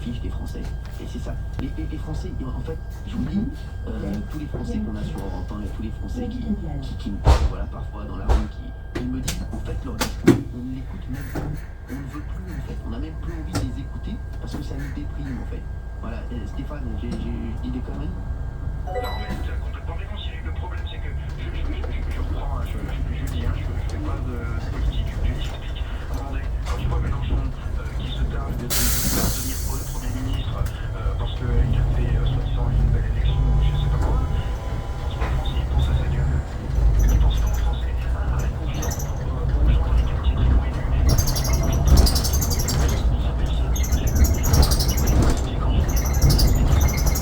fiche des Français. Et c'est ça. Les Français, en fait, je vous dis, tous les Français qu'on a sur Europe 1 et tous les Français qui me parlent, voilà, parfois dans la rue, ils me disent, en fait, leur discours, on ne l'écoute même plus. On ne veut plus, en fait. On n'a même plus envie de les écouter parce que ça nous déprime, en fait. Voilà, Stéphane, j'ai dit des conneries. Non, mais tu as complètement raison, Cyril. Le problème, c'est que je reprends, je dis, je fais pas de politique, je t'explique. À un moment donné, quand tu vois Mélenchon qui se targue de devenir Premier ministre parce qu'il a fait, soi-disant, une belle élection, je sais pas quoi, je pense pas aux Français, ils pensent à sa gueule. Ils pensent pas aux Français, à la confiance aux gens dans les quartiers qui l'ont élu. Ils pensent pas aux gens qui sont personne, qui veulent élu. Tu vois, les politiques en général, c'est tout ça.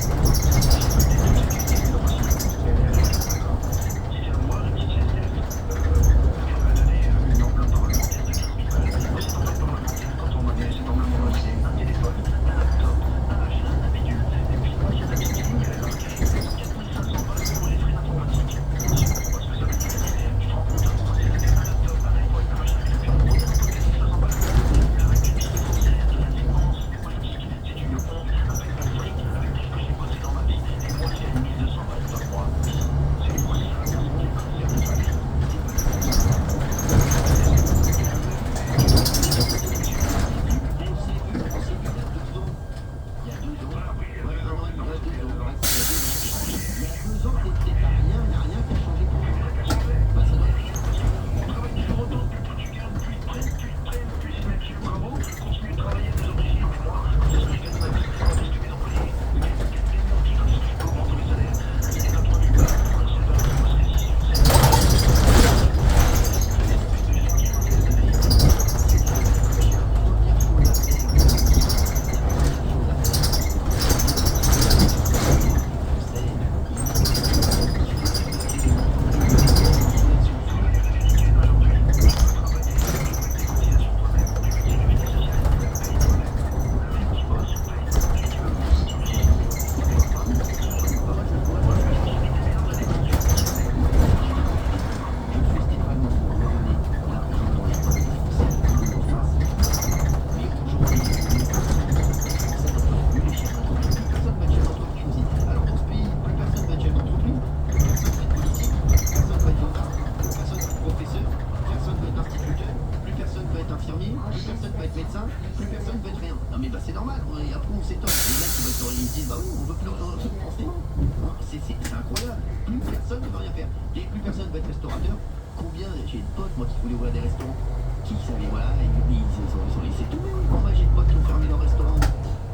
C'est incroyable. Plus personne ne veut rien faire. Et plus personne ne veut être restaurateur. Combien, j'ai des potes, moi, qui voulaient ouvrir des restaurants, qui savaient, voilà, ils ont laissé tout. Moi, j'ai des potes qui ont fermé leur restaurant.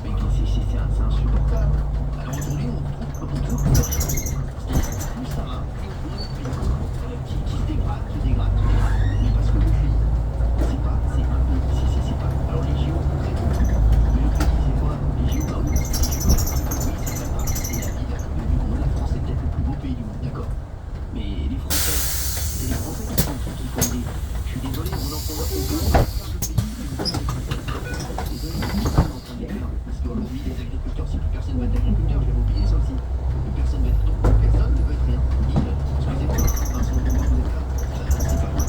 Mais c'est insupportable. Alors aujourd'hui, on trouve plus ça va, qui se dégrade, mais parce que le pays, c'est pas. Alors les JO, c'est bon. Mais le pays, c'est quoi? Les JO, bah oui, les JO, oui, c'est pas grave, c'est la vie du monde. La France est peut-être le plus beau pays du monde, d'accord. Mais les Français, c'est les Français qui font des. Je suis désolé, on en prend au bureau, le pays, désolé, on entend des gueules. Parce qu'aujourd'hui, les agriculteurs, si plus personne ne veut être agriculteur, je vais oublier ça aussi. Plus personne ne veut être. Donc, personne ne veut être rien. Excusez-moi, Vincent Bourdin, vous êtes là. C'est pas moi.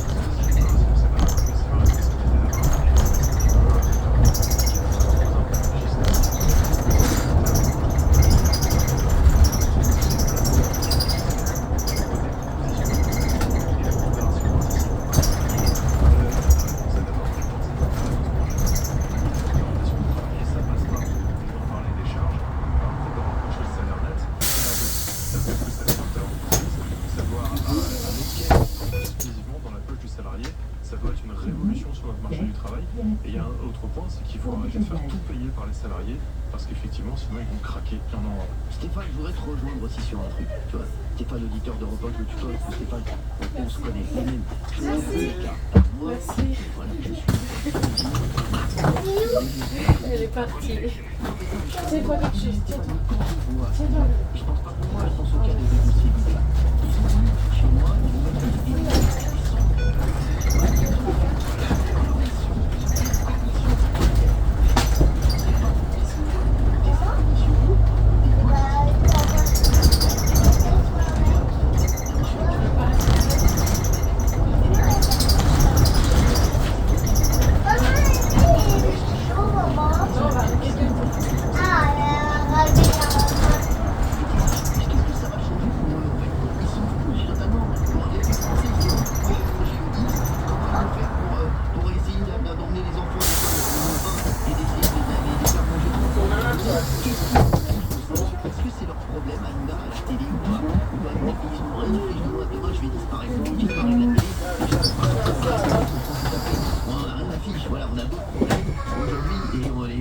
Ça doit être une révolution sur notre marché du travail. Et il y a un autre point, c'est qu'il faut arrêter de faire tout payer par les salariés, parce qu'effectivement, sinon ils vont craquer. Non. Stéphane, je voudrais te rejoindre aussi sur un truc. Tu vois, Stéphane, auditeur de repas, je le tutoie, parce que Stéphane, on se connaît. Merci. Moi, Merci. voilà, je suis. Elle est partie. C'est quoi quelque chose? Tiens-toi. Tiens-toi. Je pense pas pour moi, je pense au cas des émoussis. Ils sont venus chez moi, ils vont mettre des vidéos.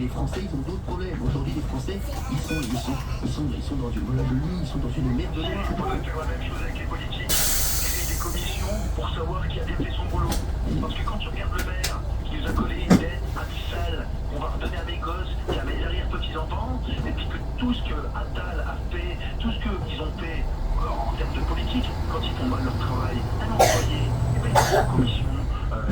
les Français, ils ont d'autres problèmes. Aujourd'hui, les Français, ils sont dans une, voilà, je le dis, ils sont dans une merde de l'air. On peut faire la même chose avec les politiques. Créer des commissions pour savoir qui a bien fait son boulot. Parce que quand tu regardes le maire, qui nous a collé une dette abyssale, qu'on va redonner à mes gosses, et à mes arrière-petits-enfants, et puis que tout ce que Attal a fait, tout ce qu'ils ont fait en termes de politique, quand ils font mal leur travail, un employé, et bien il y a une commission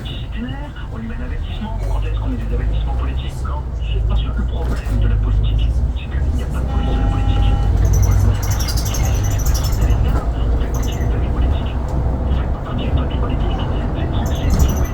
disciplinaire, on lui met un avertissement. Quand est-ce qu'on met des avertissements politiques? Quand parce que le problème de la politique, c'est qu'il n'y a pas de police de la politique. On fait partie d'une famille politique. On fait pas partie d'une famille politique. Les Français sont élus.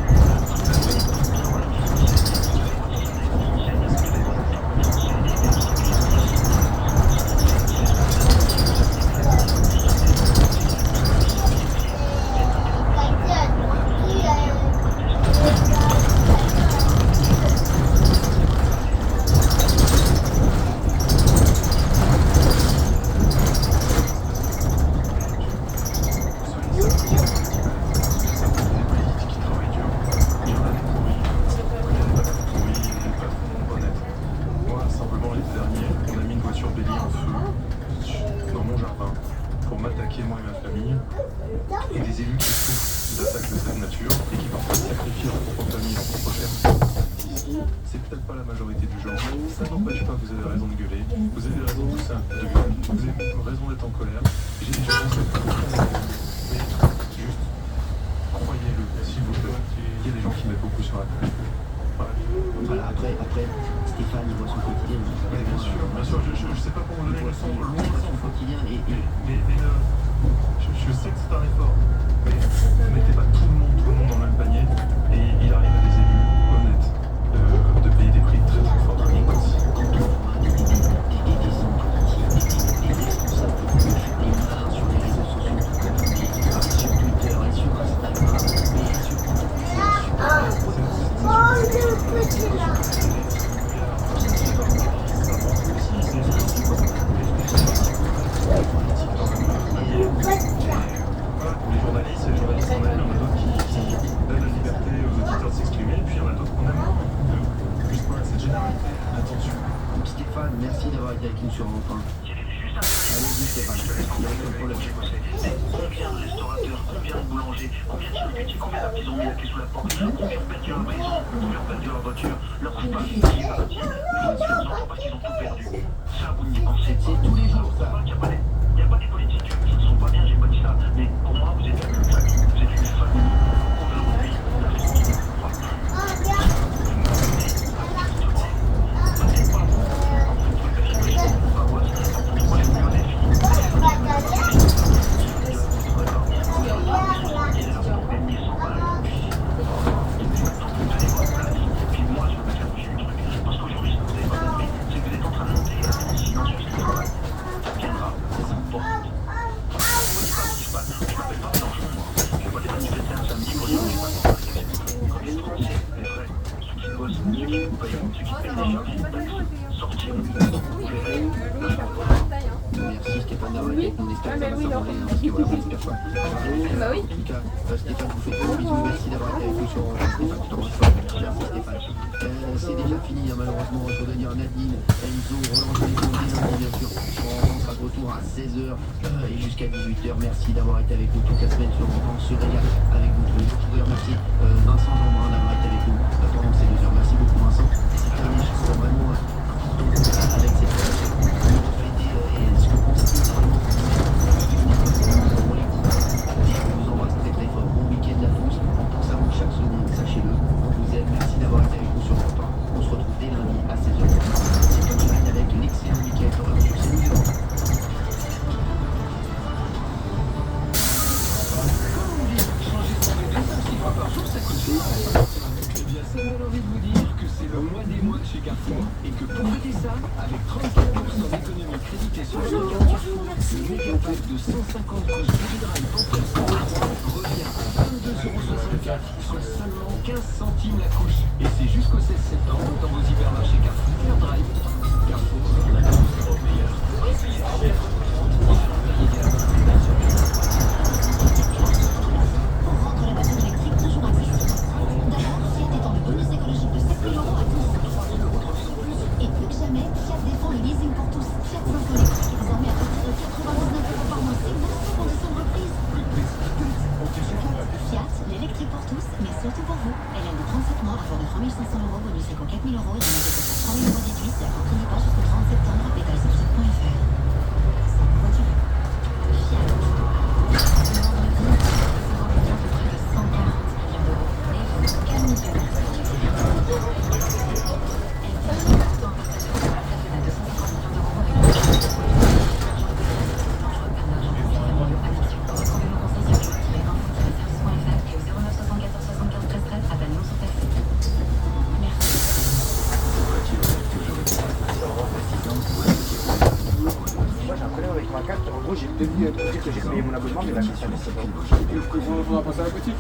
Voilà, après, Stéphane, il voit son quotidien. Bien sûr, je sais pas comment donner le son, loin de son quotidien et je sais que c'est un effort, mais ne mettez pas tout le monde dans le même panier, et il arrive à des élus honnêtes de payer des prix très très forts. quand on voit des hommes politiques, des responsables politiques, des mains sur les réseaux sociaux, sur Twitter et sur Instagram, et sur Les journalistes en aiment, il y en a d'autres qui donnent la liberté aux auditeurs de s'exprimer, et puis il y en a d'autres qu'on aime de juste pas cette généralité. Attention. Stéphane, merci d'avoir été avec nous sur Europe 1. Allez-y Stéphane, il n'y a aucun problème. Combien de restaurateurs, combien de boulangers, combien de charcutiers, combien d'artisans mis la clé sous la porte, combien ont perdu leur maison, combien ont perdu leur voiture, leur femme qui est partie, leurs enfants parce qu'ils ont tout perdu. Ça, vous n'y pensez pas. C'est tous les jours ça. Il n'y a pas des politiques qui ne sont pas bien, j'ai pas dit ça, mais pour moi, vous êtes une famille. Vous êtes une famille. Aujourd'hui, la France ne croit plus. Merci Stéphane d'avoir été avec nous, on espère que ça va s'arranger, parce que voilà, on espère pas. Bah oui. En tout cas, Stéphane, je vous fais de gros bisous, merci d'avoir été avec nous sur Stéphane, je t'embrasse fort, merci Stéphane. C'est déjà fini, hein, malheureusement, je voudrais dire Nadine, Enzo, Roland, je vais vous dire lundi, bien sûr, on sera de retour à 16h et jusqu'à 18h, merci d'avoir été avec nous toute la semaine sur Europe 1, on se régale avec vous tous les jours. Je voudrais remercier Vincent Jeanbrun d'avoir été avec nous pendant ces 2 heures, merci beaucoup Vincent, et c'est terminé, je trouve vraiment important avec cette relation. Ce que constitue vraiment je vous embrasse très très fort. Bon week-end à tous. On pense à vous chaque seconde, sachez-le. On vous aime. Merci d'avoir été avec nous sur Europe 1. On se retrouve dès lundi à 16h. C'est Punchline avec l'excellent Mickaël Torres sur CNews. Ça me donne envie de vous dire que c'est le mois des mois chez Carrefour et que pour fêter ça, avec 34% d'économie créditée sur le carte Carrefour, le méga pack de 150 couches Baby-Dry Pampers revient à 22,64 €, soit seulement 15 centimes la couche. Et c'est jusqu'au 16 septembre dans vos hypermarchés Carrefour Fair Drive. Carrefour, la course au meilleur. jamais, Fiat défend le leasing pour tous. Fiat 500 électrique est désormais à partir de 99 € par mois. C'est merci conditions de reprise. Fiat, l'électrique pour tous, mais surtout pour vous. Elle a de 37 mois, à de 3 500 €, bonus éco 4 000 € et remède de 3 000 € déduits. Et accord crédit pas jusqu'au 30 septembre. Détails sur fiat.fr. C'est une voiture. Fiat. J'ai devis pour dire que j'ai payé mon abonnement, mais là, je ne sais pas. On va passer à la boutique.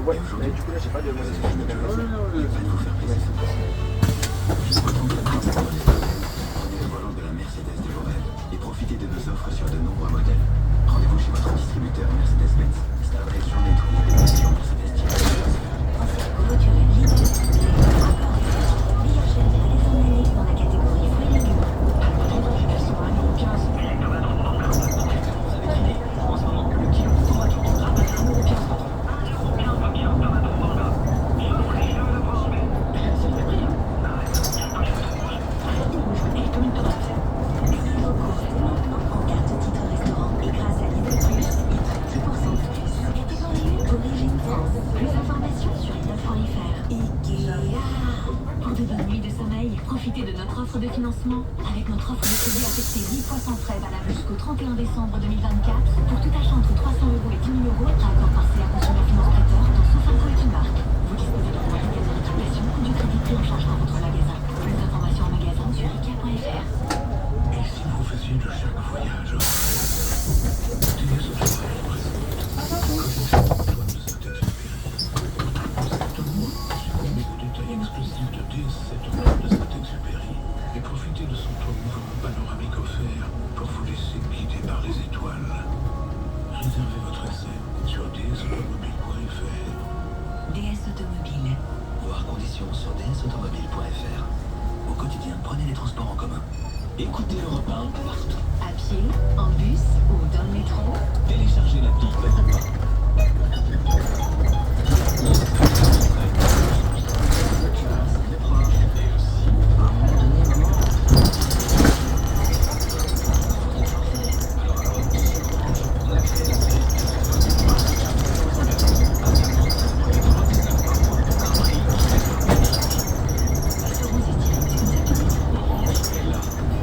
Ouais, mais du coup, là, j'ai pas de monnaie. Prenez le volant de la Mercedes de vos rêves et profitez de nos offres sur de nombreux modèles. Rendez-vous chez votre distributeur Mercedes-Benz. Starlet Journée de l'édition Mercedes. Voiture leader, meilleure chaîne de magasin de l'année dans la catégorie fruits et légumes. Elles sont à 1,15 €. En ce moment, le kilo de tomate sera à 1,15 €. En carte titre restaurant et grâce à Lidl Plus, il prête 10% de plus. Catégorie 1, Origine France. Plus d'informations sur Lidl.fr. IKEA. Pour de bonnes nuits de sommeil, profitez de notre offre de financement. Avec notre offre de crédit affectée 10 fois sans frais valable jusqu'au 31 décembre 2024. Pour tout achat entre 300 € et 10 000 €, accord partiel à Consumer Finance Prêteur, dont Sofarco est une marque. Vous disposez de droits de récupération ou du crédit pris en charge dans votre magasin. Plus d'informations en magasin sur IKEA.fr. Et si vous faisiez de chaque voyage un rêve, DS Autorail présente Antoine de Saint-Exupéry. Pour mes détails exclusifs de DS Autorail de Saint-Exupéry et profitez de son toit mouvement panoramique offert pour vous laisser guider par les étoiles. Réservez votre essai sur dsautomobile.fr. DS Automobile. Voir conditions sur dsautomobile.fr. Au quotidien, prenez les transports en commun. Écoutez Europe 1 partout. À pied, en bus ou dans le métro. Téléchargez l'appli Europe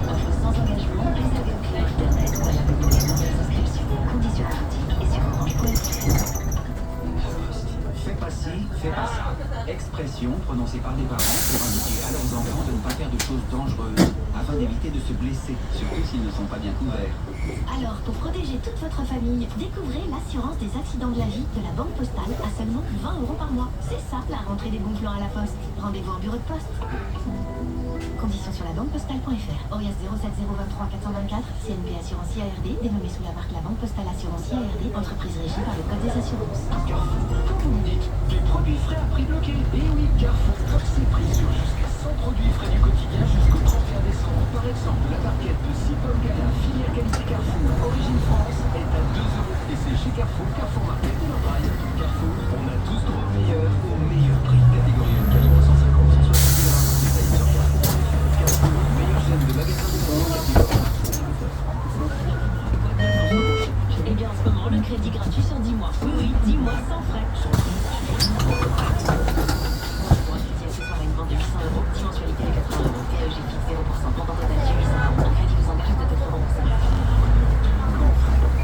Offre sans engagement, réservée au client internet ou à la communication de souscription. Conditions pratiques et sur orange.fr. Fais passer. Expression prononcée par des parents pour indiquer à leurs enfants de ne pas faire de choses dangereuses afin d'éviter de se blesser, surtout s'ils ne sont pas bien couverts. Alors, pour protéger toute votre famille, découvrez l'assurance des accidents de la vie de la Banque Postale à seulement 20 € par mois. C'est ça, la rentrée des bons plans à la poste. Rendez-vous en bureau de poste. Conditions sur la banquepostale.fr. ORIAS 07 023 424, CNP Assurance IARD, dénommé sous la marque La Banque Postale Assurance IARD, entreprise régie par le Code des assurances. Carrefour, quand vous me dites des produits frais à prix bloqué. Et oui, Carrefour bloque ses prix sur jusqu'à 100 produits frais du quotidien jusqu'au 31 décembre. Par exemple, la barquette de 6 pommes Gala, filière qualité Carrefour, origine France, est à 2 €. Et c'est chez Carrefour, Carrefour Market et Lorraine. Carrefour, on a tous droit au meilleur prix. Catégorie 450, 170 €. Détails sur Carrefour. Carrefour, meilleure chaîne de magasins de sport. Eh bien, en ce moment, le crédit gratuit sur 10 mois. Oui, 10 mois sans frais. Pour un crédit accessoire à une vente de 800 €, 10 mensualités de 80 €, TEG fixe 0%, montant total sur 800 €. Un crédit vous engage de 4 €.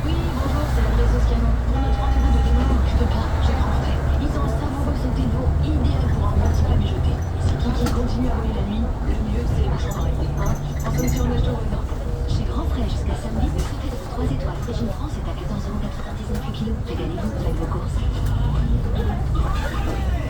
Oui, bonjour, c'est la vraie Canon. Pour notre rendez-vous de demain, je peux pas, j'ai grand frais. Ils ont un cerveau santé d'eau idéal pour un bon petit plat mijoté. C'est qui continue à rouler la nuit, le mieux c'est les bouchons d'oreille. En solution en achetant au vin. Chez Grand Frais jusqu'à samedi, le sauté de 3 étoiles Origine France est à 14,99 € le kilo. Régalez-vous, faites vos courses.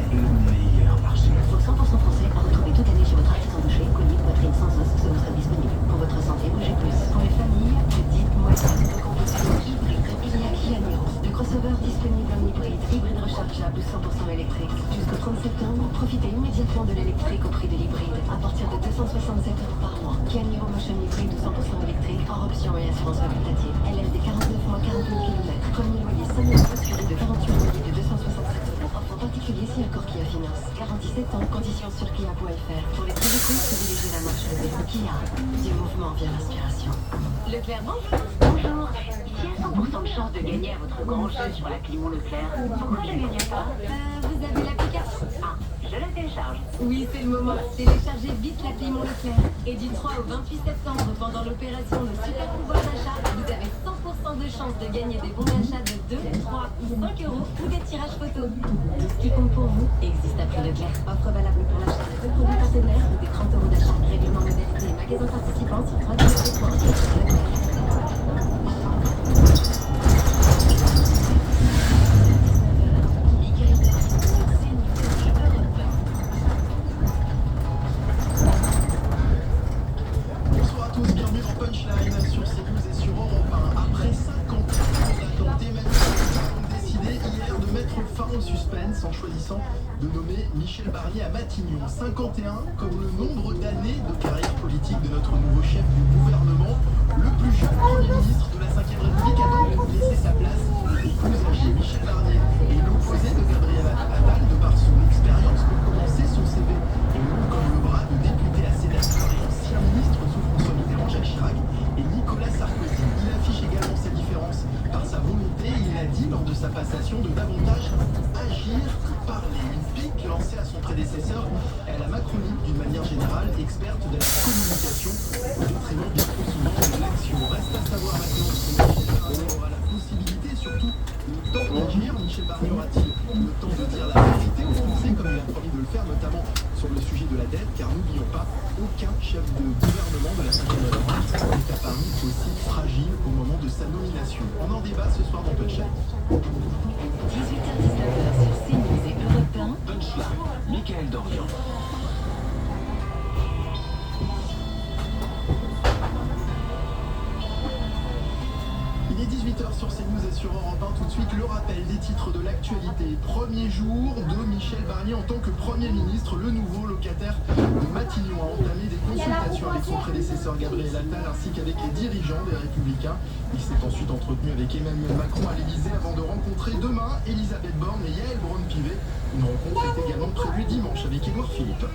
Le meilleur marché. Pour 100% français, à retrouver toute année chez votre artisan boucher, collier, poitrine sans os, selon stock disponible. Pour votre santé, bougez plus. Pour les familles, petites, moyennes, de combustion, hybride, il y a Kia Niro. De crossover disponible en hybride, hybride rechargeable 100% électrique. Jusqu'au 30 septembre, profitez immédiatement de l'électrique au prix de l'hybride, à partir de 267 € par mois. Kia Niro Motion hybride 100% électrique, hors option et assurance facultative. LLD 49 mois, 40 000 km. Premier loyer 5 000 euros suivi de 48 loyers de 267 euros. Offre en particulier si accord Kia Finance. 47 ans, conditions sur kia.fr. Pour les travaux courts, privilégiez la marche levée. Kia, du mouvement vient l'inspiration. Leclerc, bonjour. Bonjour. Ici à 100% de chance de gagner à votre grand jeu sur la Climont Leclerc. Pourquoi je ne gagne pas? Vous avez l'application. Ah, je la télécharge. Oui, c'est le moment. Téléchargez vite la Climont Leclerc. Et du 3 au 28 septembre, pendant l'opération de super pouvoir d'achat, vous avez 100% de chance de gagner des bons d'achat de 2, 3 ou 5 euros ou des tirages photos. Tout ce qui compte pour vous existe à prix Leclerc. Offre valable pour l'achat de 2 produits partenaires ou des 30 euros d'achat. Règlement modalité et magasin participant sur 3 Bonsoir à tous, bienvenue dans Punchline sur CNews et sur Europe 1. Après 50 ans d'attente, Emmanuel Macron a décidé hier de mettre fin au suspense en choisissant de nommer Michel Barnier à Matignon. 51 comme le nombre d'années de carrière politique de notre nouveau chef du gouvernement. Le plus jeune Premier ministre de la 5ème République a donc laissé sa place au plus âgé Michel Barnier. Et l'opposé de Gabriel Attal, de par son expérience, peut commencer son CV et long comme le bras de député à sénateur et ancien ministre sous François Mitterrand, Jacques Chirac et Nicolas Sarkozy. Il affiche également ses différences par sa volonté, il a dit lors de sa passation, de davantage agir que parler. Une pique lancée à son prédécesseur et à la Macronie d'une manière générale, experte de la communication, au détriment bien trop souvent de l'action. Reste à savoir maintenant si Michel Barnier aura la possibilité, surtout le temps d'agir. Michel Barnier aura-t-il le temps de dire la vérité aux Français comme il a promis de le faire, notamment sur le sujet de la dette, car n'oublions pas, aucun chef de gouvernement de la 5ème République n'est apparu aussi fragile au moment de sa nomination. On en débat ce soir dans Punchline. 18h-19h sur CNews et Europe 1. Punchline, Michael Dorian. Il est 18h sur CNews et sur Europe 1. Tout de suite, le rappel des titres de l'actualité. Premier jour de Michel Barnier en tant que Premier ministre. Le nouveau locataire de Matignon a entamé des consultations avec son prédécesseur Gabriel Attal ainsi qu'avec les dirigeants des Républicains. Il s'est ensuite entretenu avec Emmanuel Macron à l'Élysée avant de rencontrer demain Elisabeth Borne et Yael Braun-Pivet. Une rencontre est également prévue dimanche avec Édouard Philippe.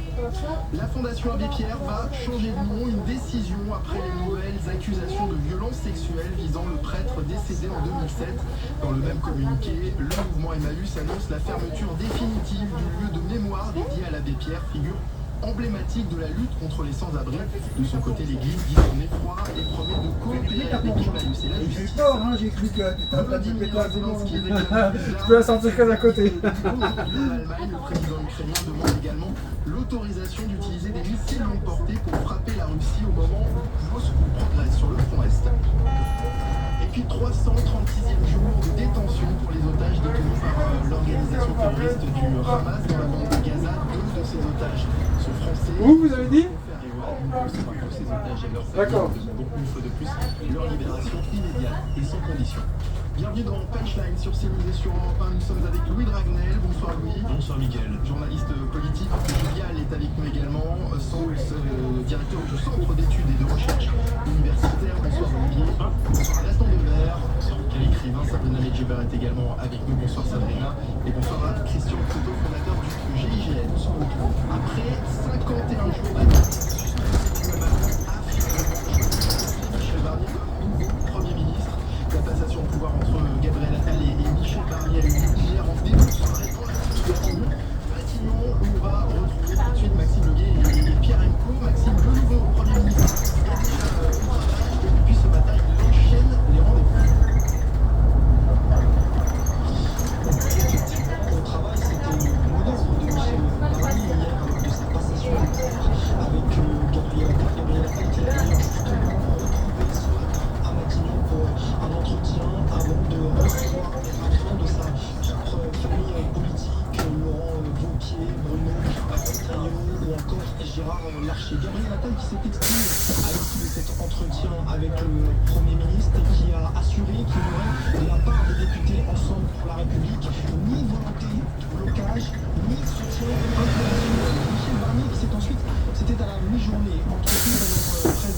La Fondation Abbé Pierre va changer de nom. Une décision après les nouvelles accusations de violences sexuelles visant le prêtre décédé en 2007. Dans le même communiqué, le mouvement Emmaüs annonce la fermeture définitive du lieu de mémoire dédié à l'abbé Pierre, figure emblématique de la lutte contre les sans-abri. De son côté, l'église dit son effroi et promet de coopérer avec Emmaüs et la J'ai justice. peur, hein, j'ai cru que t'étais en train de péter un boulon. Zelensky Je peux la sentir que d'un côté. L'Allemagne, le président ukrainien demande également l'autorisation d'utiliser des missiles longue portée pour frapper la Russie au moment où Moscou progresse sur le front Est. Et puis 336e jour de détention pour les otages détenus par l'organisation terroriste du Hamas dans la bande de Gaza. Deux de ces otages sont français. Où vous avez dit? Ces otages et leurs D'accord. familles demandent une fois de plus leur libération immédiate et sans condition. Bienvenue dans Punchline sur CNews et sur Europe 1. Nous sommes avec Louis Dragnel. Bonsoir Louis. Bonsoir Mickaël. Journaliste politique. Julial est avec nous également, directeur du Centre d'études et de recherche universitaire. Bonsoir Olivier. Bonsoir Gaston Devers. Bonsoir l'écrivain Sabrina Medjeber est également avec nous. Bonsoir Sabrina. Et bonsoir à Christian Couteau, fondateur du GIGN. Après 51 jours d'attente, Michel Barnier comme nouveau Premier ministre. La passation de pouvoir entre Gabriel Attal et Michel Barnier a eu lieu hier en début de soirée dans la Matignon. Matignon, où on va retrouver tout de suite Maxime Leguet et Pierre Emco. Maxime, le nouveau Premier ministre, est déjà au travail et depuis ce matin, il enchaîne les rendez-vous. Au travail, c'était le mot d'ordre de Michel Barnier hier lors de sa passation avec Gabriel Attal qui a d'ailleurs justement retrouvé ce matin à Matignon pour un entretien avant de recevoir les patrons de sa propre famille politique, Laurent Wauquiez, Bruno Retailleau ou encore Gérard Larcher. Gabriel Attal qui s'est exprimé à l'issue de cet entretien avec le Premier ministre et qui a assuré qu'il n'y aurait de la part des députés Ensemble pour la République ni volonté de blocage, ni soutien international. Michel Barnier qui s'est ensuite, c'était à la mi-journée, entretenu pendant près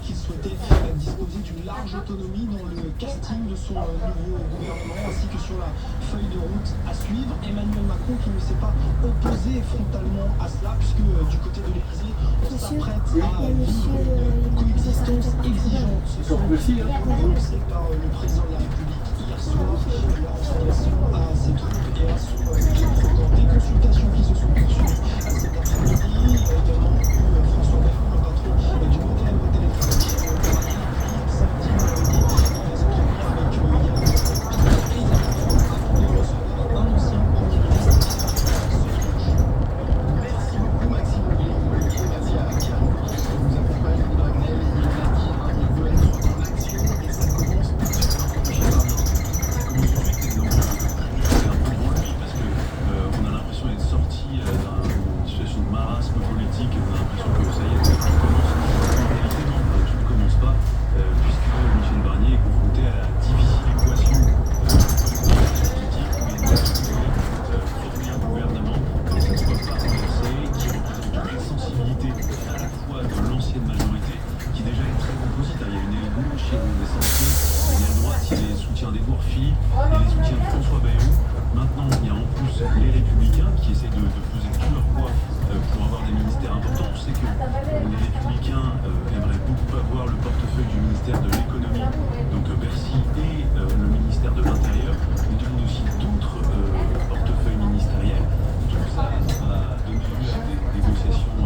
qu'il souhaitait disposer d'une large autonomie dans le casting de son nouveau gouvernement, ainsi que sur la feuille de route à suivre. Emmanuel Macron qui ne s'est pas opposé frontalement à cela, puisque du côté de l'Élysée, on s'apprête à vivre une coexistence exigeante. Ce sont annoncés par le président de la République hier soir, leur installation à ses troupes et à son équipe. Des consultations qui se sont poursuivies cet après-midi. Il y a également eu François Bayrou, le patron du modèle téléphonique samedi midi, qui va s'entretenir avec Yann et il recevra un ancien premier ministre. Merci beaucoup Maxime Olivier, merci à Pierre qui nous accompagne de Dragnel. Il l'a dit, il veut être dans l'action et ça commence tout de suite. Ça commence tout de suite et donc c'est un peu drôle lui parce que on a l'impression d'être sorti d'une situation de marasme politique et on a l'impression que ça y est, tout commence. En réalité non, tout ne commence pas puisque Michel Barnier est confronté à la difficile équation politique où il doit former un gouvernement qui ne soit pas renversé, qui représente toute la sensibilité à la fois de l'ancienne majorité qui déjà est très composite. Il y a une aile gauche, il y a une essentielle, il y a une droite, il y a les soutiens d'Édouard Philippe, il y a les soutiens de François Bayrou. Maintenant, il y a en plus les Républicains qui essaient de peser tout leur poids pour avoir des ministères importants. On sait que les Républicains aimeraient beaucoup avoir le portefeuille du ministère de l'économie, donc Bercy, et le ministère de l'Intérieur. Ils demandent aussi d'autres portefeuilles ministériels. Tout ça va donner lieu à des négociations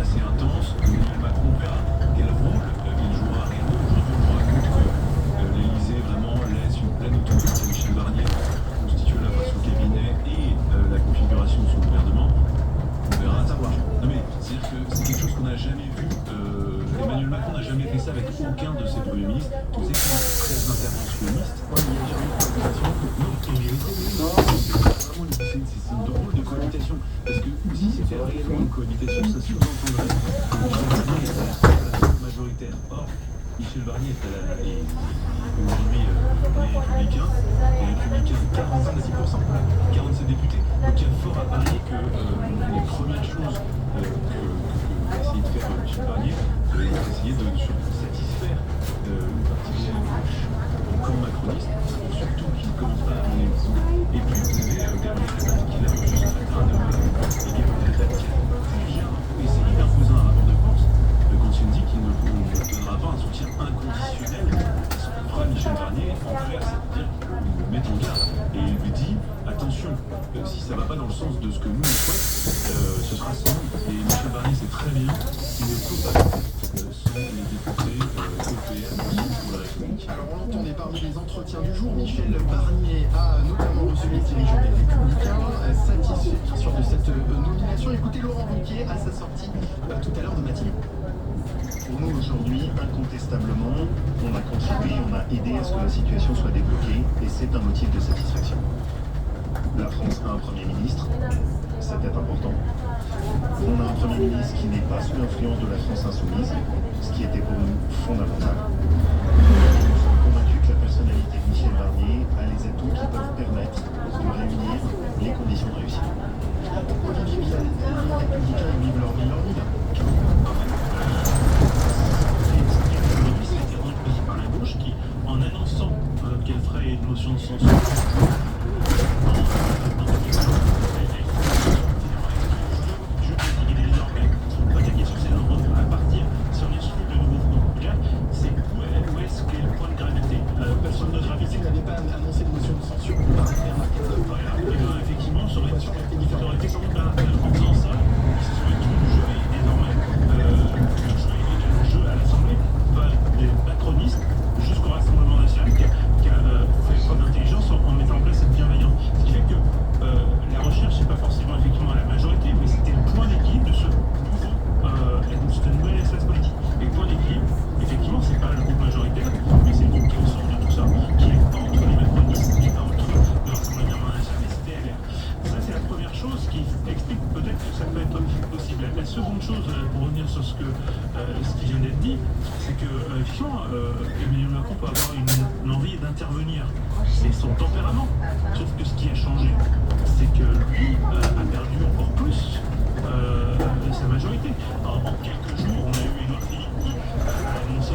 assez intenses. Emmanuel Macron verra quel rôle il jouera réellement. Aujourd'hui, on nous raconte que l'Élysée vraiment laisse une pleine autonomie à Michel Barnier constituer la face au cabinet et la configuration de son gouvernement. On verra à savoir. Non mais c'est-à-dire que c'est quelque chose qu'on n'a jamais vu. Emmanuel Macron n'a jamais fait ça avec aucun de ses premiers ministres. On sait qu'il est très interventionniste. Il n'y a jamais eu de cohabitation. Non, c'est une drôle de cohabitation. Parce que si c'était réellement une cohabitation, ça sous-entendrait que Michel Barnier est à la majoritaire. Or, Michel Barnier est aujourd'hui les Républicains. Les Républicains, 47 députés. Donc il y a fort à parier que les premières choses que va essayer de faire Michel Barnier, c'est essayer de satisfaire une partie de la gauche du camp macroniste, pour surtout qu'il ne commence pas à mener le coup. Et puis vous avez Gabriel Attal qui l'a reçu ce matin à 9h. Et Gabriel Attal qui a essayé d'imposer un rapport de force quand il dit qu'il ne donnera pas un soutien inconditionnel à ce que fera Michel Barnier en clair, c'est-à-dire qu'il le met en garde et il lui dit attention, si ça ne va pas dans le sens de ce que nous on souhaite, ce sera sans nous. Et Michel Barnier sait très bien qu'il ne peut pas sans les députés européens pour la République. Alors on l'entendait parmi les entretiens du jour, Michel Barnier a notamment reçu les dirigeants des Républicains satisfaits de cette nomination. Écoutez Laurent Wauquiez à sa sortie tout à l'heure de matinée. Pour nous aujourd'hui, incontestablement, on a contribué, on a aidé à ce que la situation soit débloquée et c'est un motif de satisfaction. La France a un Premier ministre, c'était important. On a un Premier ministre qui n'est pas sous l'influence de la France insoumise, ce qui était pour nous fondamental. Nous sommes convaincus que la personnalité de Michel Barnier a les atouts qui peuvent permettre de réunir les conditions de réussite. Olivier Vial, les Républicains ils vivent leur vie là. Par la gauche qui, en annonçant qu'elle ferait une motion de censure, la question c'est à partir, si on exclut le nouveau front populaire, c'est où est-ce qu'est le point de gravité. Personne ne gravité. Vous n'avez pas annoncé de motion de censure pour pas faire la et effectivement, ça aurait été sans doute en faisant ça, ce serait tout le jeu est désormais le jeu à l'Assemblée, des macronistes jusqu'au Rassemblement national qui a fait preuve d'intelligence en mettant en place cette bienveillance. Ce qui fait que la recherche n'est pas forcément effectivement à la majorité, mais c'était le point d'équilibre de ce cette nouvelle espace politique. Et le point d'équilibre, effectivement, c'est pas le groupe majoritaire, mais c'est le groupe qui est au centre de tout ça, qui est pas entre les macronistes, qui est pas entre le Rassemblement national et CDLR. Ça, c'est la première chose qui explique peut-être que ça peut être possible. La seconde chose, pour revenir sur ce qui vient d'être dit, c'est que effectivement, Emmanuel Macron peut avoir une envie d'intervenir. C'est son tempérament. Sauf que ce qui a changé, c'est que lui a perdu encore plus sa majorité. En quelques jours, on a eu Édouard Philippe qui a annoncé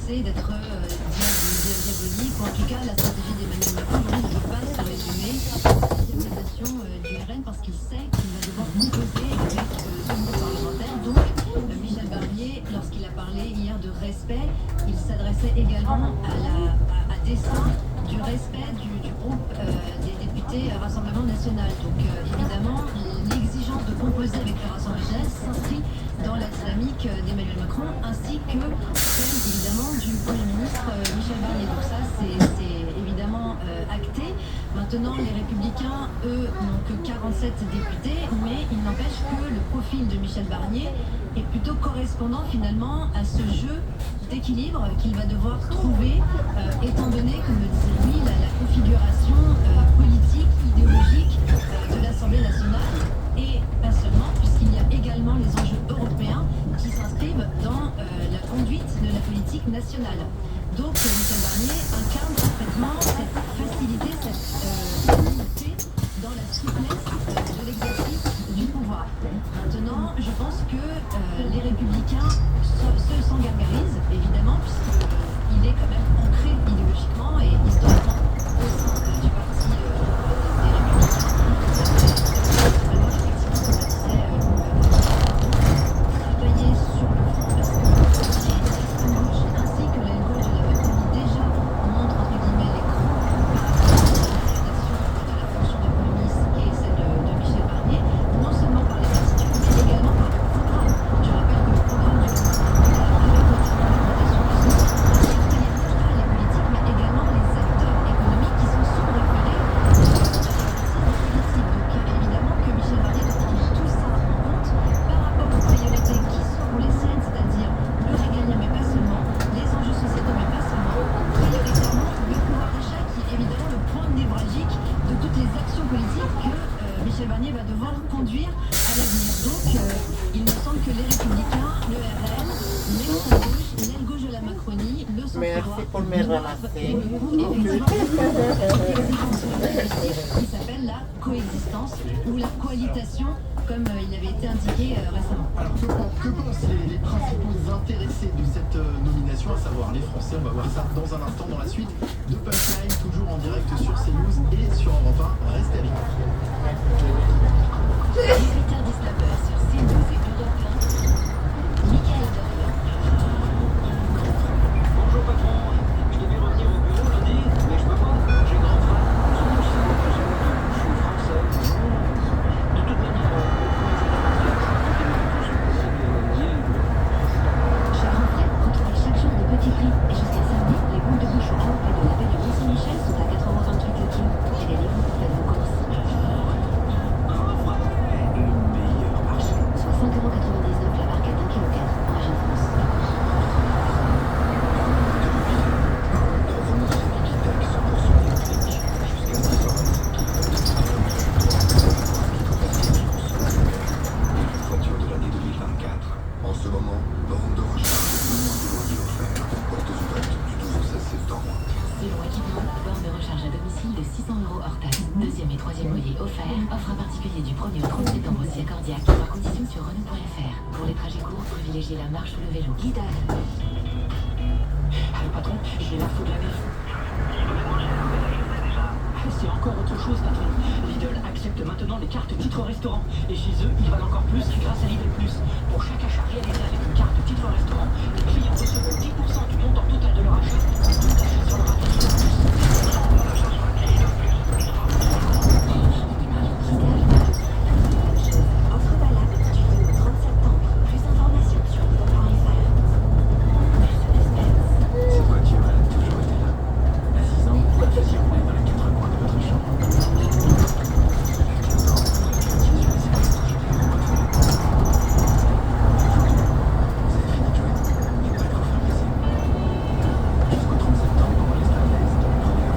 censé d'être diabolique, ou en tout cas la stratégie d'Emmanuel Macron ne veut pas se résumer à l'organisation du RN parce qu'il sait qu'il va devoir composer avec son groupe parlementaire. Donc Michel Barnier, lorsqu'il a parlé hier de respect, il s'adressait également à dessein du respect du groupe des députés Rassemblement National. Donc évidemment, l'exigence de composer avec le Rassemblement National s'inscrit dans la dynamique d'Emmanuel Macron, ainsi que celle évidemment du Premier ministre Michel Barnier. Donc ça, c'est évidemment acté. Maintenant, les Républicains, eux, n'ont que 47 députés, mais il n'empêche que le profil de Michel Barnier est plutôt correspondant finalement à ce jeu d'équilibre qu'il va devoir trouver, étant donné, comme le disait lui, la configuration politique, idéologique de l'Assemblée nationale, et pas seulement, puisqu'il y a également les enjeux européens qui s'inscrivent dans la conduite de la politique nationale. Donc Michel Barnier incarne parfaitement cette facilité, cette unité dans la souplesse de l'exercice du pouvoir. Maintenant, je pense que les Républicains s'en gargarisent, évidemment, puisqu'il est quand même ancré idéologiquement et historiquement au sein du parti des Républicains. Travailler sur le fond, parce que l'extrême gauche ainsi que l'aile gauche de la Macronie déjà montrent entre guillemets les crocs de la fonction de Premier ministre et celle de Michel Barnier, non seulement par les attitudes, mais également par le programme. Je rappelle que le programme du Merci pour me ramasser. Qui s'appelle la coexistence ou la cohabitation, comme il avait été indiqué récemment. Alors que pensent les principaux intéressés de cette nomination, à savoir les Français? On va voir ça dans un instant dans la suite de Punchline, toujours en direct sur CNews et sur Europe 1. Restez avec nous. 18h-19h sur CNews et Europe 1. Michael Dorian. Bonjour patron, je devais revenir au bureau lundi, mais je peux pas, j'ai grand frais. Je suis français. De toute manière, Cher Reflet, retrouvez chaque jour de petits prix. Et jusqu'à samedi, les boules de bouchon à l'entrée de la baie de Mont-Saint-Michel sont à 4,28 € le kilo. Et les livres pour faire vos courses. Une meilleure marché. Soit 5,99 € la barquette 1,4 kg en région France. Voiture de l'année 2024. En ce moment, borne de recharge et moins de loyer offert. Portes ouvertes du 12 au 16 septembre. Selon équipement, borne de recharge à domicile de 600 € hors taxe. Deuxième et troisième loyer offert. Offre à particulier du 1er au 30 septembre aussi à Cordiac. Voir conditions sur Renault.fr. Pour les trajets courts, privilégiez la marche ou le vélo. Lidl. le patron, j'ai l'info de la nef. C'est encore autre chose, patron. Lidl accepte maintenant les cartes titres restaurant. Et chez eux, ils valent encore plus grâce à Lidl Plus. Pour chaque achat réalisé avec une carte titre restaurant, les clients recevront 10% du montant total de leur achat. Tout achat sur leur appli Lidl Plus. Offre valable du 2 au 30 septembre. Plus d'informations sur Lidl.fr. Mercedes-Benz. Cette voiture, elle a toujours été là. À 6 ans, vous la faisiez rouler dans les quatre coins de votre chambre. À 15 ans, vous la faisiez sur les écrans de Vous avez fini de jouer. Il ne va être faire plaisir. Jusqu'au 30 septembre, on reste à l'aise. Prenez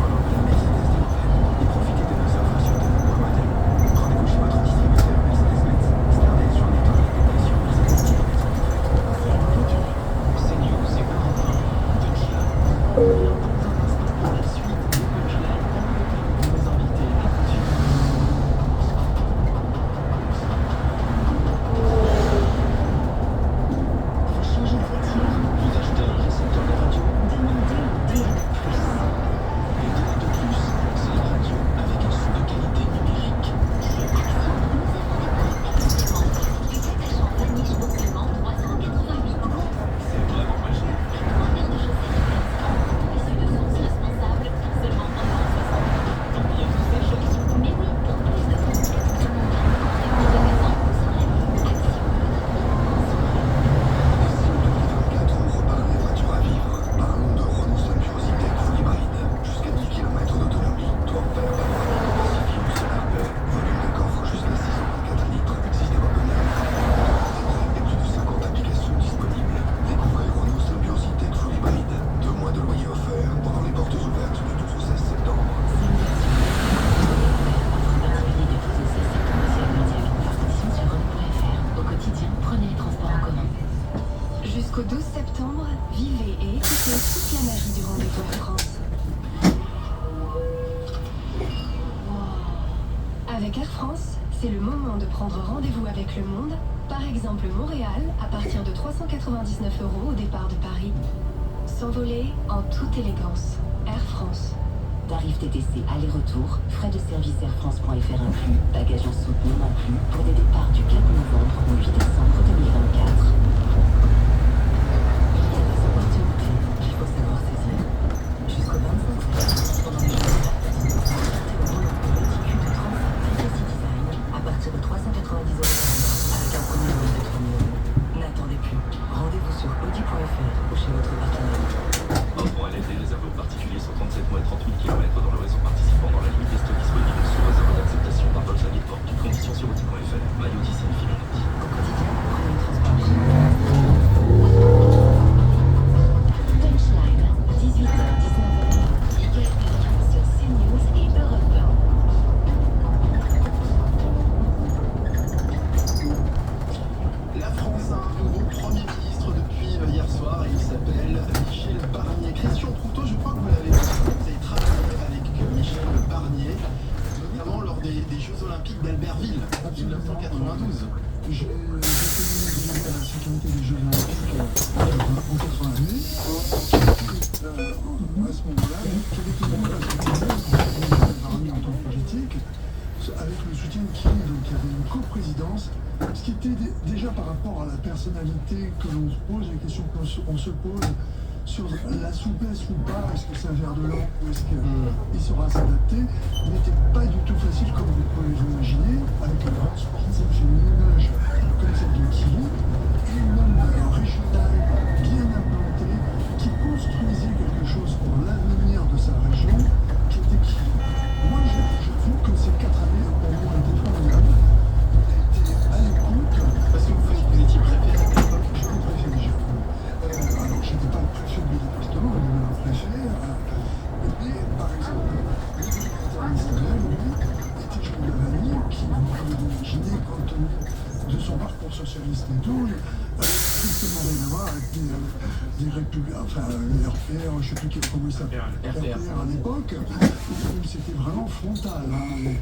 moment de prendre rendez-vous avec le monde. Par exemple, Montréal, à partir de 399 € au départ de Paris. S'envoler en toute élégance. Air France. Tarif TTC aller-retour, frais de service airfrance.fr inclus, bagages en soute non inclus, pour des départs du 4 novembre au 8 décembre 2024. Il y a des opportunités qu'il faut savoir saisir. Jusqu'au 25 septembre, pendant les jours de réticule de 35 Legacy Design, à partir de 390 € par mois, avec un premier loyer de 3 000 €. N'attendez plus. Rendez-vous sur audi.fr ou chez votre partenaire. Offre à l'aide des réserves aux particuliers sur 37 mois et 30 000 km dans le réseau participant dans la limite des stocks disponibles sous réserve d'acceptation par Volkswagen Port. Toutes conditions sur audi.fr. Maillot Odyssey Infinity. Au quotidien, prenez le transport. Punchline, 18h-19h, Miguel Pékin sur CNews et Europe 1. La France a un nouveau Premier ministre depuis hier soir et il s'appelle Michel Barnier. Christian Proutot, je crois que vous l'avez vu, vous avez travaillé avec Michel Barnier, notamment lors des Jeux Olympiques d'Albertville en 1992. J'ai été ministre de la sécurité des Jeux Olympiques en 92. À ce moment-là, quel était le rôle de Michel Barnier en tant que politique, avec le soutien de qui donc il y avait une coprésidence, ce qui était déjà par rapport à la personnalité que l'on se pose, les questions qu'on se pose sur la souplesse ou pas, est-ce que c'est un verre de l'an ou est-ce qu'il saura s'adapter, n'était pas du tout facile comme vous pouvez l'imaginer, avec une grande sportive, une image comme celle de Kili, et une homme régional bien implanté, qui construisait quelque chose pour l'avenir de sa région, qui était Kili. Moi, j'avoue que ces 4 années pour moi étaient formidables. À l'écoute, parce que vous étiez préfet à l'époque. J'étais préfet déjà. Alors, j'étais pas le préfet du département, il y avait un préfet. Mais, par exemple, le secrétaire ministériel, lui, était Jean Lavani, qui, vous pouvez l'imaginer, compte tenu de son parcours socialiste et tout, strictement rien à voir avec des républicains, enfin, les RPR, je ne sais plus comment ils s'appellent, RPR à l'époque, où c'était vraiment frontal. Hein,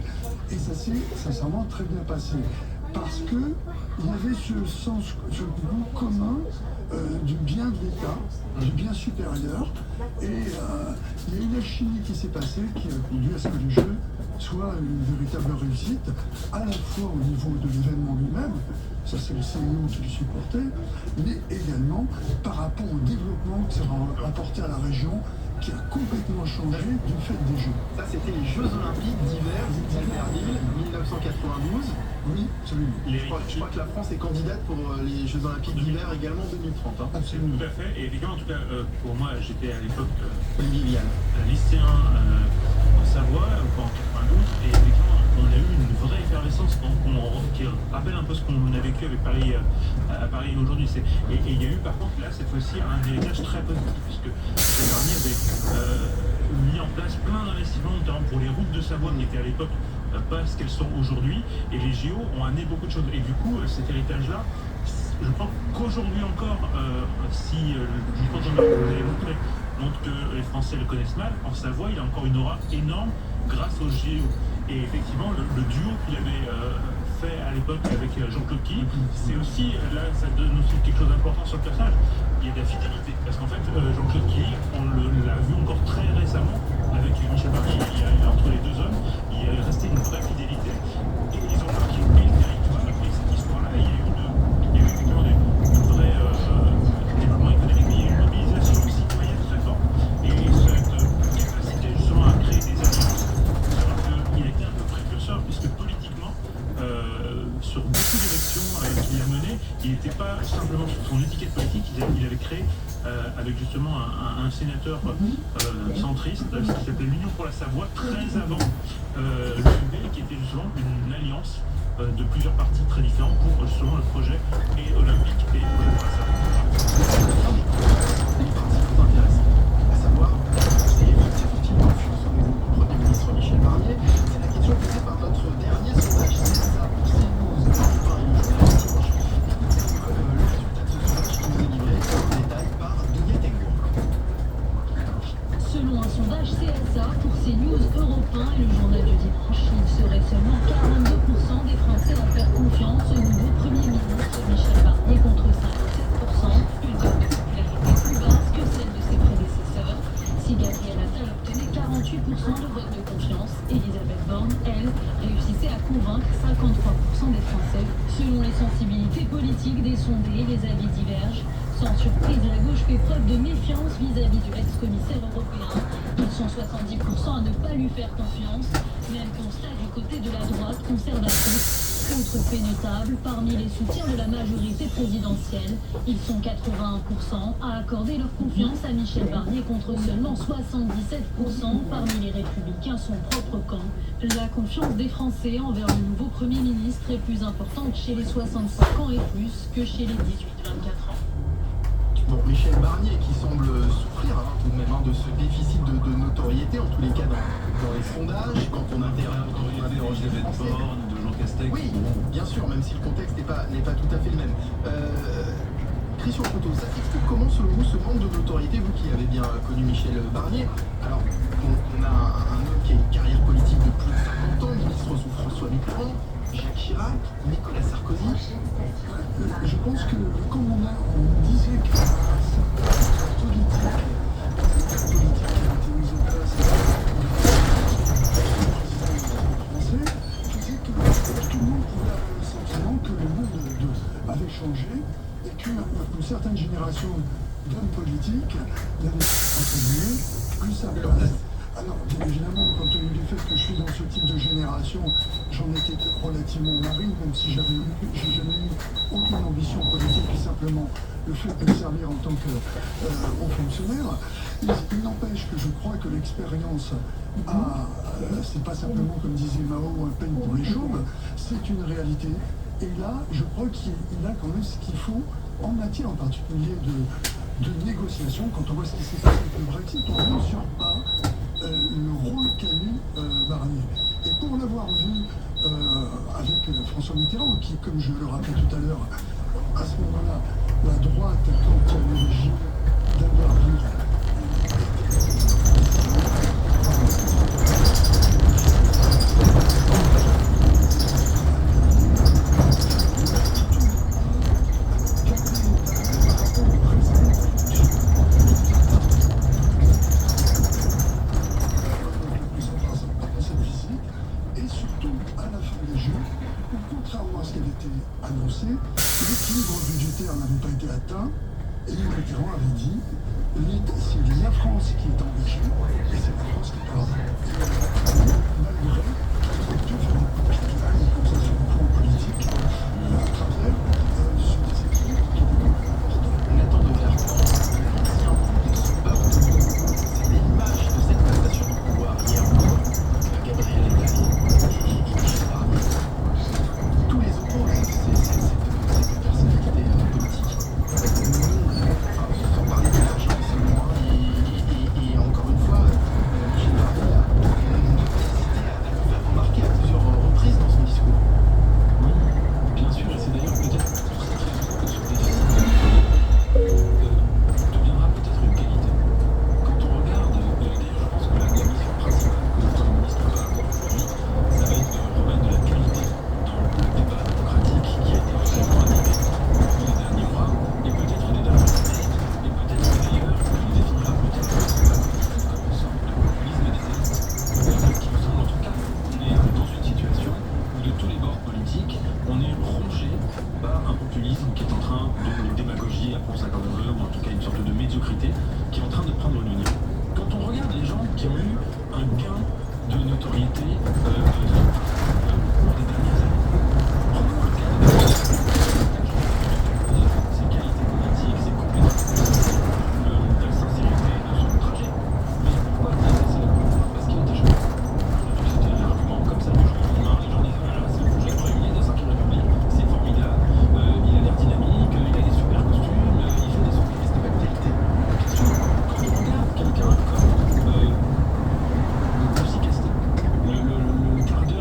et ça s'est sincèrement très bien passé. Parce qu'il y avait ce sens, ce goût commun du bien de l'État, du bien supérieur. Et il y a une alchimie qui s'est passée qui a conduit à ce que le jeu soit une véritable réussite, à la fois au niveau de l'événement lui-même, ça c'est le CNO qui le supportait, mais également par rapport au développement que ça va apporter à la région, qui a complètement changé du fait des Jeux. Ça, c'était les Jeux Olympiques d'hiver d'Albertville 1992. Oui, absolument. Je crois que la France est candidate pour les Jeux Olympiques d'hiver également 2030. Hein. Absolument. Tout à fait. Et évidemment, en tout cas, pour moi, j'étais à l'époque Viviane. lycéen en Savoie, en 92, et effectivement, on a eu une vraie effervescence qui rappelle un peu ce qu'on a vécu avec Paris à Paris aujourd'hui. Et il y a eu par contre là cette fois-ci un héritage très positif, puisque Michel Barnier avait mis en place plein d'investissements, notamment pour les routes de Savoie qui étaient à l'époque pas ce qu'elles sont aujourd'hui, et les JO ont amené beaucoup de choses. Et du coup, cet héritage-là, je pense qu'aujourd'hui encore, si le canton que vous avez montré montre que les Français le connaissent mal, en Savoie, il a encore une aura énorme grâce aux JO. Et effectivement, le duo qu'il avait fait à l'époque avec Jean-Claude Killy, c'est aussi, là, ça donne aussi quelque chose d'important sur le personnage. Il y a de la fidélité. Parce qu'en fait, Jean-Claude Killy, on l'a vu encore très récemment avec Michel Barnier. Entre les deux hommes, il est resté une vraie fidélité. Et ils ont marqué le territoire. Et cette histoire-là, il y a eu effectivement de vrais développements économiques, mais il y a eu une mobilisation citoyenne très forte. Et cette capacité justement à créer des alliances, il était un peu précurseur, puisque politiquement, sur beaucoup d'élections qu'il a menées, il n'était pas simplement sur son étiquette politique, il avait créé avec justement un sénateur centriste, ce qui s'appelait l'Union pour la Savoie, très avant l'UMP, qui était justement une alliance de plusieurs partis très différents pour justement le projet et olympique et pour la Savoie. Les principaux intéressants, à savoir, c'est effectivement le Premier ministre Michel Barnier. C'est la question posée par notre dernier sondage CSA pour CNews, le journal dimanche. Écoutez le résultat de ce sondage qui nous est livré en détail par Denis Tengour. Selon un sondage CSA pour CNews, Europe 1 et le journal du dimanche, il serait seulement 42% des Français Français. Selon les sensibilités politiques des sondés, les avis divergent. Sans surprise, la gauche fait preuve de méfiance vis-à-vis du ex-commissaire européen. Ils sont 70% à ne pas lui faire confiance. Même constat du côté de la droite conservatrice. Autre fait notable, parmi les soutiens de la majorité présidentielle, ils sont 81% à accorder leur confiance à Michel Barnier contre seulement 77% parmi les républicains son propre camp. La confiance des Français envers le nouveau Premier ministre est plus importante chez les 65 ans et plus que chez les 18-24 ans. Bon, Michel Barnier qui semble souffrir tout de même de ce déficit de notoriété, en tous les cas dans les sondages, quand on interroge les Français. De Jean Castex. Oui, bien sûr, même si le contexte n'est pas tout à fait le même. Christian Couteau, ça explique comment, selon vous, ce manque de notoriété, vous qui avez bien connu Michel Barnier. Alors, on a un homme qui a une carrière politique de plus de 50 ans, ministre sous François Mitterrand, Jacques Chirac, Nicolas Sarkozy. Je pense que comme on disait que la politique qui a été mise en place français faisait que tout le monde pouvait avoir le sentiment que le monde avait changé et qu'une certaine génération d'hommes politiques n'avait pas plus sa place. Alors, bien évidemment, compte tenu du fait que je suis dans ce type de génération, j'en étais relativement marine, même si j'ai jamais eu aucune ambition politique, et simplement le fait de servir en tant que haut fonctionnaire. Il n'empêche que je crois que l'expérience c'est pas simplement, comme disait Mao, un peigne pour les chauves, c'est une réalité. Et là, je crois qu'il a quand même ce qu'il faut en matière en particulier de négociation. Quand on voit ce qui s'est passé avec le Brexit, on ne mesure pas le rôle qu'a eu Barnier. Et pour l'avoir vu avec François Mitterrand, qui, comme je le rappelais tout à l'heure, à ce moment-là, la droite, quand il y a l'origine d'avoir vu annoncé, l'équilibre budgétaire n'avait pas été atteint, et Mitterrand avait dit, c'est la France qui est engagée, et c'est la France qui parle. Malgré qu'il ait dû faire des concessions au plan politique à travers ce déséquilibre qui est Nathan Devers, l'ancien de ce peuple, c'est l'image de cette passation de pouvoir hier à Gabriel Attal et Michel Barnier. Tous les opposent cette personnalité politique. Sans parler de l'argent seulement. Et encore une fois, Michel Barnier a hésité à le faire remarquer à plusieurs reprises dans son discours. Oui, bien sûr, et c'est d'ailleurs peut-être pour cette raison que ce déficit deviendra peut-être une qualité. Quand on regarde, d'ailleurs je pense que la mission principale que le Premier ministre va avoir aujourd'hui, ça va être de remettre de la qualité dans le débat démocratique qui a été absolument animé depuis les derniers mois, et peut-être des dernières années, et peut-être d'ailleurs il définira peut-être comme une sorte de populisme des élites. Ce qui me semble en tout cas, on est dans une situation où de tous les bords politiques, on est rongé par un populisme qui est en train de démagogie, appelons ça comme on veut, ou en tout cas une sorte de médiocrité qui est en train de prendre le niveau. Quand on regarde les gens qui ont eu un gain de notoriété au cours des dernières années, prenons le cas de ses qualités politiques, ses compétences, la sincérité de son trajet. Mais pourquoi dire ça? Parce qu'il était jeune. C'était un argument comme ça du jour au lendemain. Les gens disaient voilà, c'est le projet de Premier ministre de la 5e République, c'est formidable, il a l'air dynamique, il a des super costumes, il fait des souvenirs, c'était pas de qualité. Quand on regarde quelqu'un comme Lucie Castet, le quart d'heure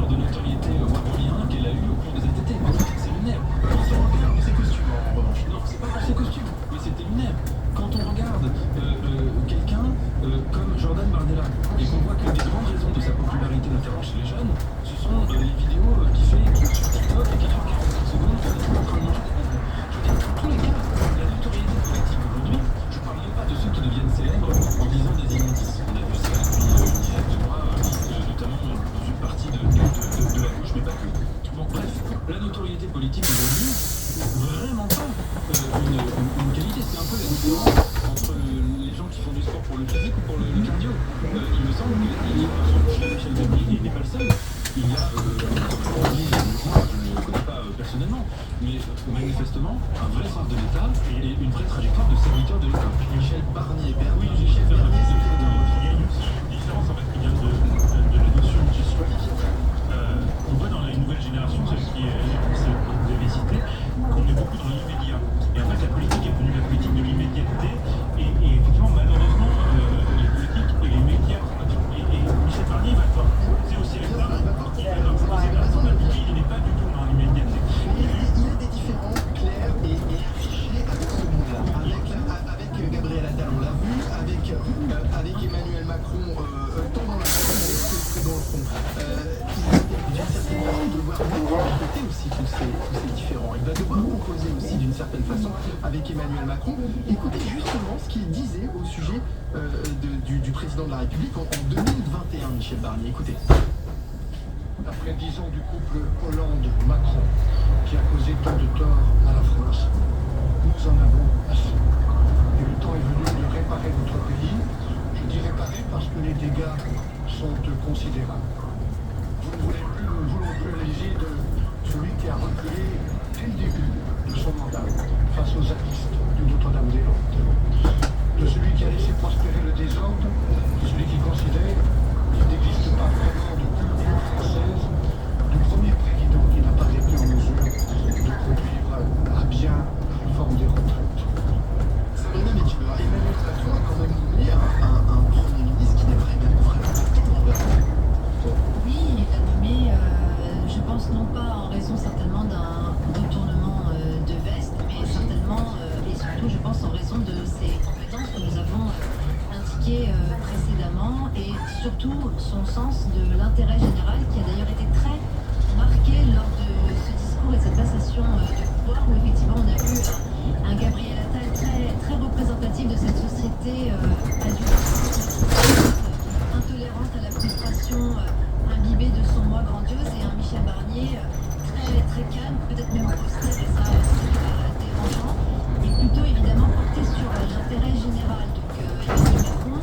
politique aujourd'hui, vraiment pas une qualité. C'est un peu la différence entre les gens qui font du sport pour le physique ou pour le cardio. Il me semble qu'il y a, par exemple, chez Michel Barnier, il n'est pas le seul. Il y a, je ne le connais pas personnellement, mais manifestement, un vrai sens de l'État et une vraie trajectoire de serviteur de l'État. Michel Barnier, oui, Michel Barnier, il y a une différence en fait qui vient de la notion de gestion. On voit dans les nouvelles générations, celle que vous avez cité, qu'on est beaucoup dans l'immédiat. Et en fait, la politique est devenue la politique de l'immédiateté. Et effectivement, malheureusement, les politiques et les médias. Et Michel Barnier va proposer aussi à l'État. Il n'est pas du tout dans l'immédiateté. Il y a des différences claires et affichées avec ce monde-là. Avec Gabriel Attal, on l'a vu, avec Emmanuel Macron, tant dans la campagne que dans le front. Il y a d'une certaine façon devoir répéter aussi tous ces différents. Il va devoir composer aussi d'une certaine façon avec Emmanuel Macron. Écoutez justement ce qu'il disait au sujet du président de la République en 2021, Michel Barnier. Écoutez. Après 10 ans du couple Hollande-Macron, qui a causé tant de tort à la France, nous en avons assez. Et le temps est venu de réparer notre pays. Je dis réparer parce que les dégâts sont considérables. Nous ne voulons plus l'Élysée de celui qui a reculé dès le début de son mandat face aux zadistes de Notre-Dame-des-Landes, de celui qui a laissé prospérer le désordre, de celui qui considère qu'il n'existe pas vraiment de culture française, du premier président qui n'a pas été en mesure de conduire à bien la réforme des retraites. Sabrina Metzger, Emmanuel Macron a quand même nommé un Premier ministre qui n'est vraiment pas tendre vers lui. Oui, il l'a nommé, je pense non pas en raison certainement d'un retournement de veste, mais certainement et surtout je pense en raison de ses compétences que nous avons indiquées précédemment et surtout son sens de l'intérêt général qui a d'ailleurs été très marqué lors de ce discours et de cette passation de pouvoir où effectivement on a vu un Gabriel Attal très représentatif de cette société intolérante à la frustration, imbibée de son moi grandiose et un Michel Barnier très calme, peut-être même austère et ça c'est pas dérangeant et plutôt évidemment porté sur l'intérêt général. Donc Emmanuel Macron,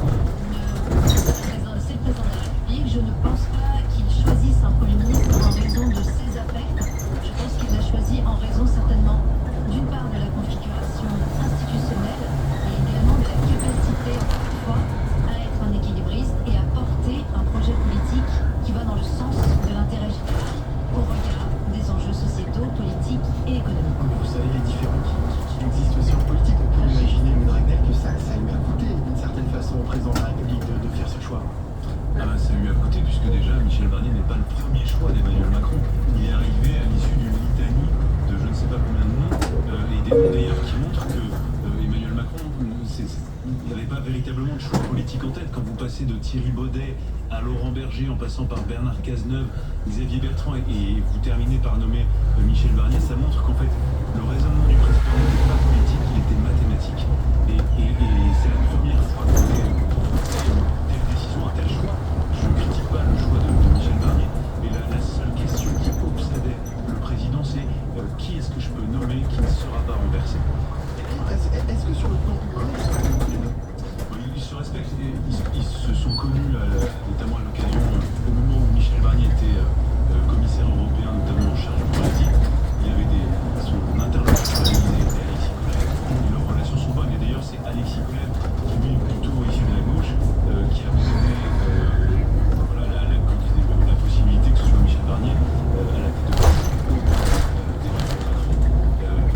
c'est le président de la République, je ne pense pas qu'il choisisse un Premier ministre en raison de ses affects, je pense qu'il l'a choisi en raison certainement d'une part de la configuration institutionnelle et également de la capacité parfois à être un équilibriste et à porter un projet politique qui va dans le sens de l'intérêt général au regard des enjeux sociétaux, politiques et économiques. Vous savez les différents qui existent aussi en politique. On peut imaginer, Dragnel, que ça lui a coûté d'une certaine façon au président de la République de faire ce choix. Ça lui a coûté puisque déjà Michel Barnier n'est pas le premier choix d'Emmanuel Macron. Il est arrivé à l'issue d'une litanie de je ne sais pas combien de noms et des noms d'ailleurs qui montrent que Emmanuel Macron n'avait pas véritablement de choix politique en tête. Quand vous passez de Thierry Baudet à Laurent Berger en passant par Bernard Cazeneuve, Xavier Bertrand et vous terminez par nommer Michel Barnier, ça montre qu'en fait le raisonnement du président n'était pas politique, il était mathématique. Et c'est la première fois qu'on fait telle décision, un tel choix. Je ne critique pas le choix de Michel Barnier, mais la seule question qui obsédait le président, c'est qui est-ce que je peux nommer qui ne sera pas renversé. Est-ce que sur le plan humain, ils se respectent, ils se sont connus notamment à l'occasion, au moment où Michel Barnier était commissaire européen, notamment en charge politique, il y avait son interlocuteur était Alexis Collègue, et leurs relations sont bonnes, et d'ailleurs c'est Alexis Collègue qui lui est plutôt issu de la gauche, qui a donné la possibilité que ce soit Michel Barnier à la tête de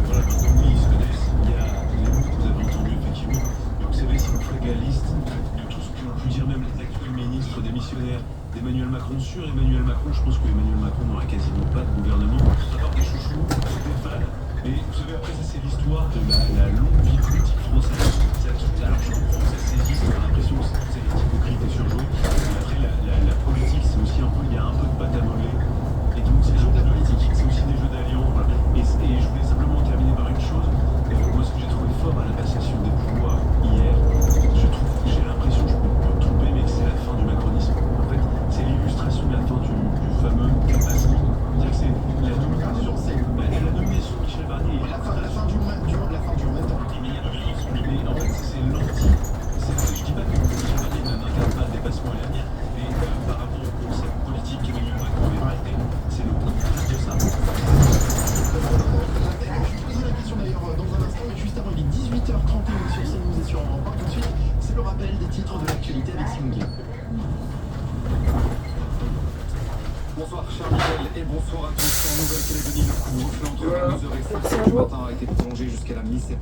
voilà, donc oui, ils se connaissent, il y a les mots que vous avez entendus effectivement, mais vous savez, c'est une frégaliste de tout ce que l'on peut dire, même les actuels ministres démissionnaires d'Emmanuel Macron. Sur Emmanuel Macron, je pense que Emmanuel Macron n'aura quasiment pas de gouvernement. 31 sur CNews et sur Europe 1. Tout de suite, c'est le rappel des titres de l'actualité avec Simon Guillaume. Bonsoir cher Michel et bonsoir à tous. En Nouvelle-Calédonie, le couvre-feu entre 22h et 5h du matin a été prolongé jusqu'à la mi-septembre.